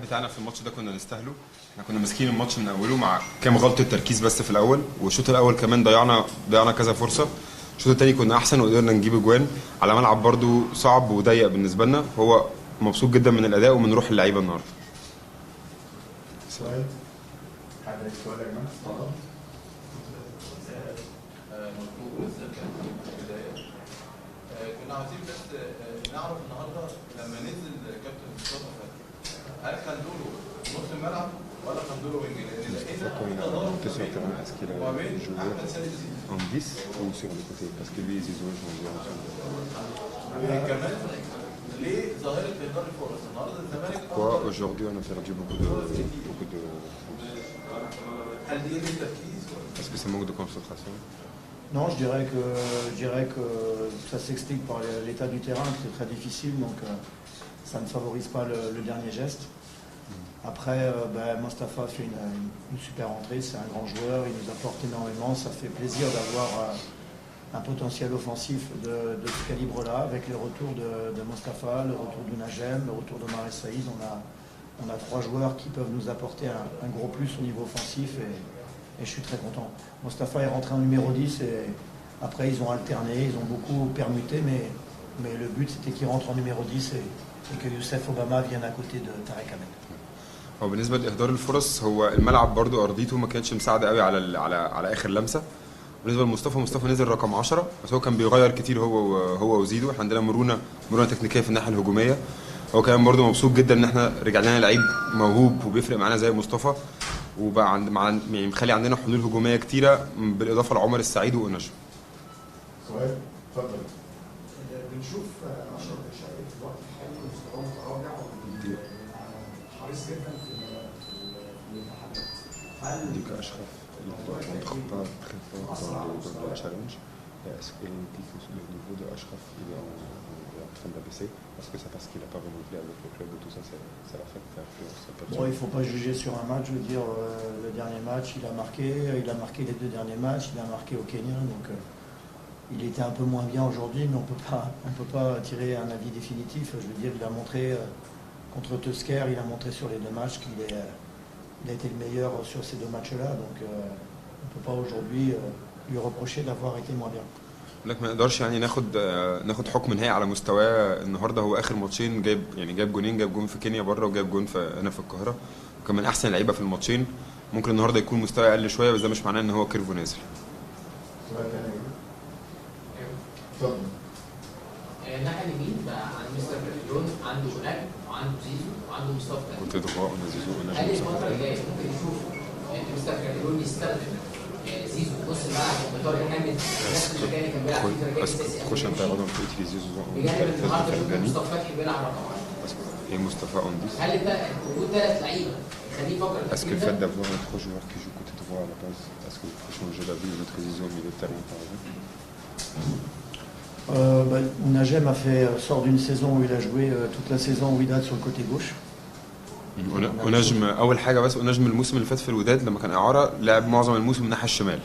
بتاعنا في الماتش ده كنا نستاهله. احنا كنا ماسكين الماتش من اوله مع كام غلطه تركيز بس في الاول، والشوط الاول كمان ضيعنا كذا فرصه. الشوط الثاني كنا احسن وقدرنا نجيب اجوان على ملعب برضو صعب وضيق بالنسبه لنا. هو مبسوط جدا من الاداء ومن روح اللعيبه النهارده. سؤال؟ حد عنده سؤال يا جماعه؟ اتفضل. كنا عاوزين بس نعرف النهارده لما نزل كابتن مصطفى فتحي هل كان دوره نص الملعب ولا كان دوره وينج؟ لان لقينا تضارب ما بين احمد سيد كمان ليه ظاهره اهدار الفرص النهارده الزمالك aujourd'hui on a perdu beaucoup de هل دي التركيز؟ Est-ce que c'est manque de concentration? Non, je dirais que ça s'explique par l'état du terrain, qui est très difficile, donc ça ne favorise pas le dernier geste. Après, Mostafa fait une super entrée, c'est un grand joueur, il nous apporte énormément, ça fait plaisir d'avoir un potentiel offensif de ce calibre-là, avec le retour de Mostafa, le retour de Najem, le retour de Marais Saïd. On a trois joueurs qui peuvent nous apporter un gros plus au niveau offensif et je suis très content. Mostafa est rentré en numéro 10 et après ils ont alterné, ils ont beaucoup permuté, mais le but c'était qu'il rentre en numéro 10 et que Youssef Obama vienne à côté de Tarek Ahmed. هو بالنسبه لاهدار الفرص، هو الملعب برضو ارضيته ما كانتش مساعده قوي على اخر لمسه. بالنسبه لمصطفى نزل رقم 10، بس هو كان بيغير كتير هو وزيدو. احنا عندنا مرونه تكنيكيه في الناحيه الهجوميه. هو كان برضو مبسوط جدا ان احنا رجع لنا لعيب موهوب وبيفرق معانا زي مصطفى، وبقى يعني مخلي عندنا حلول هجوميه كتيره بالاضافه لعمر السعيد ونجم. سؤال؟ اتفضل. بنشوف اشرف الشقي في الوقت الحالي مستواه متراجع وحريص جدا في الانتخابات. هل ديك اشرف pas très fort dans le challenge. Est-ce qu'il dit que le niveau de Ashraf il est en train d'abaisser? Est-ce que c'est parce qu'il n'a pas renouvelé avec le club et tout ça, ça l'a fait influence? Bon, il ne faut pas juger sur un match. Je veux dire, le dernier match, il a marqué les deux derniers matchs, il a marqué au Kenya, donc il était un peu moins bien aujourd'hui, mais on ne peut pas tirer un avis définitif. Je veux dire, il a montré contre Tusker, il a montré sur les deux matchs qu'il a été le meilleur sur ces deux matchs-là, donc on ne peut pas aujourd'hui lui reprocher d'avoir été moins bien. لكن ما نقدرش يعني ناخد حكم نهائي على مستواه النهارده. هو اخر ماتشين جاب جونين، جاب جون في كينيا بره وجاب جون هنا في القاهره، وكان من احسن لعيبه في الماتشين. ممكن النهارده يكون مستواه اقل شويه، بس ده مش معناه ان هو كيرفو نازل. سؤال تاني؟ اتفضل. الناحيه اليمين بقى عند مستر كارتيرون، عنده نجم وعنده زيزو وعنده مصطفى. كنت ضغاء زيزو هل الفتره اللي جايه ممكن نشوف مستر كارتيرون يستخدم زيزو في نص الملعب وطارق حامد نفس المكان اللي كان بيلعب فيه ترجاني اساسي تخش انت غدا في زيزو بجانب النهارده مصطفى فتحي بيلعب رقم 10؟ ايه مصطفى اونديس؟ هل ده وجود ثلاث لعيبه يخليه يفكر Est-ce que le fait d'avoir un trop joueur qui joue côté droit à la base, est-ce que vous pouvez changer d'avis de notre Zizou au milieu de terrain par exemple? Najem sort d'une saison où il a joué toute la saison au Wydad sur le côté gauche. ونجم اول حاجه بس، ونجم الموسم اللي فات في الوداد لما كان اعاره لعب معظم الموسم من الناحيه الشمال.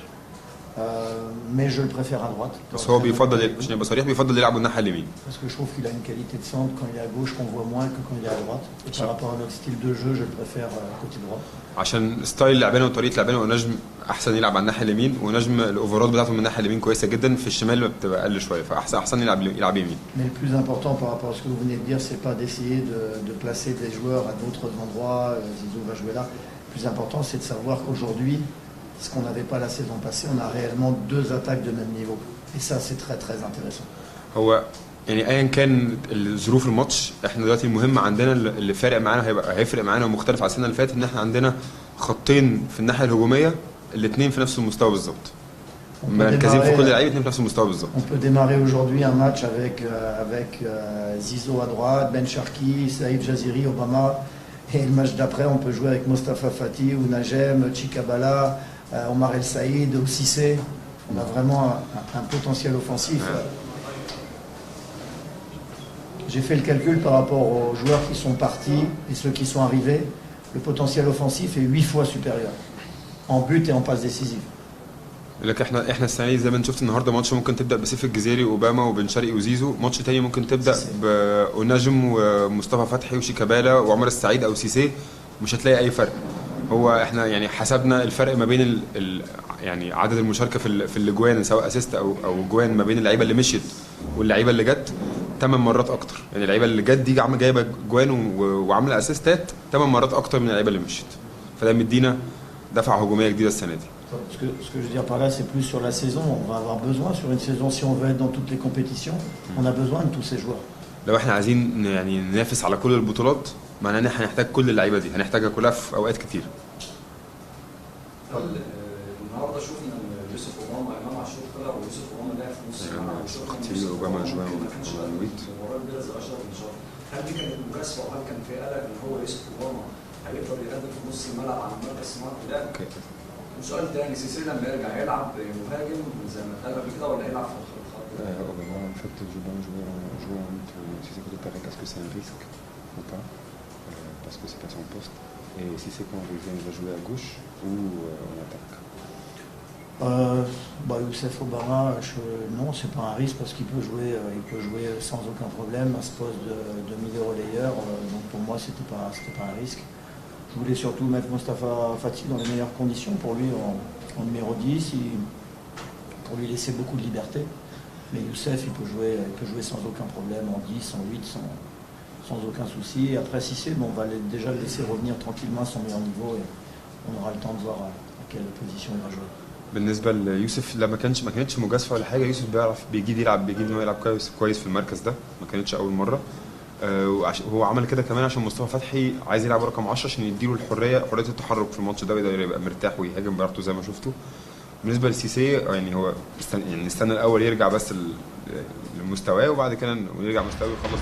Mais je le préfère à droite. بس هو بيفضل، عشان يبقى صريح، بيفضل يلعب الناحيه اليمين. Parce que je trouve qu'il a une qualité de centre quand il est à gauche qu'on voit moins que quand il est à droite. Et par rapport à notre style de jeu, je le préfère côté droit. عشان ستايل لعبنا وطريقه لعبنا، ونجم احسن يلعب على الناحيه اليمين، ونجم الاوفرات بتاعته من الناحيه اليمين كويسه جدا، في الشمال بتبقى اقل شويه، فاحسن يلعب يمين. Mais le plus important par rapport à ce que vous venez de dire, c'est pas d'essayer de placer des joueurs à d'autres endroits. Zizou va jouer là. Le plus important, c'est de savoir qu'aujourd'hui, ce qu'on n'avait pas la saison passée, on a réellement deux attaques de même niveau. Et ça, c'est très très intéressant. هو يعني ايا كان ظروف الماتش، احنا دلوقتي المهم عندنا اللي فارق معانا هيفرق معانا ومختلف عن السنه اللي فاتت، ان احنا عندنا خطين في الناحيه الهجوميه الاثنين في نفس المستوى بالظبط. مركزين في كل لعيبه اثنين في نفس المستوى بالظبط. On peut démarrer aujourd'hui un match avec Zizou à droite, Ben Sharki, Saïd Jaziri, Obama. Et le match d'après, on peut jouer avec Mostafa Fati ou Najem, Chikabala, Omar El Saïd ou Cissé. On a vraiment un potentiel offensif. J'ai fait le calcul par rapport aux joueurs qui sont partis et ceux qui sont arrivés. Le potentiel offensif est 8 fois supérieur en but et en passe décisive. لك احنا السنه دي زي ما انت شفت النهارده ماتش ممكن تبدا بسيف الجزيري واوباما وبن شرقي وزيزو، ماتش تاني ممكن تبدا بنجم ومصطفى فتحي وشيكابالا وعمر السعيد او سيسي، مش هتلاقي اي فرق. هو احنا يعني حسبنا الفرق ما بين يعني عدد المشاركه في الاجوان سواء اسيست او جوان ما بين اللعيبه اللي مشيت واللعيبه اللي جت 8 مرات اكتر. يعني اللعيبه اللي جت دي جايبه جوان وعامله اسيستات 8 مرات اكتر من اللعيبه اللي مشيت، فده مدينا دفعه هجوميه جديده السنه دي. Ce que je veux dire par là, c'est plus sur la saison. On va avoir besoin sur une saison, si on veut être dans toutes les compétitions, on a besoin de tous ces joueurs. لو احنا عايزين يعني ننافس على كل البطولات معناه ان احنا هنحتاج كل اللعيبه دي، هنحتاجها كلها في اوقات كتير. النهارده شفنا ان يوسف اوباما امام عاشور طلع ويوسف اوباما لعب في نص الملعب كتير اوباما جوان المباراه كبيره زي اشرف بن شرف. هل دي كانت مجازفه وهل كان في قلق ان هو يوسف اوباما هيقدر يقدم في نص الملعب على مركز صناعه اللعب؟ وسؤال تاني، سيسي لما يرجع هيلعب مهاجم زي ما اتقال قبل كده ولا هيلعب في الخط؟ En fait, jouer entre si c'est côté terrain, est-ce que c'est un risque ou pas? Parce que c'est pas son poste. Et si c'est quand il va jouer à gauche ou en attaque? Youssef Obama, non, c'est pas un risque parce qu'il peut jouer sans aucun problème à ce poste de milieu relayeur. Donc pour moi, c'était pas un risque. Je voulais surtout mettre Mostafa Fatih dans les meilleures conditions pour lui en numéro 10, pour lui laisser beaucoup de liberté. Mais Youssef, il peut jouer sans aucun problème en 10, en 8, sans aucun souci. Et après Cissé, on va déjà le laisser revenir tranquillement à son meilleur niveau et on aura le temps de voir à quelle position il va jouer. بالنسبه ليوسف لا ما كانتش مجازفه ولا حاجه. يوسف بيجي ان هو يلعب كويس في المركز ده، ما كانتش اول مره. وهو عمل كده كمان عشان مصطفى فتحي عايز يلعب رقم 10 عشان يديله حريه التحرك في الماتش ده ويقدر يبقى مرتاح ويهاجم براحته زي ما شفتوا. بالنسبه لسيسي يعني هو نستنى الاول يرجع بس لمستواه وبعد كده نرجع مستواه ويخلص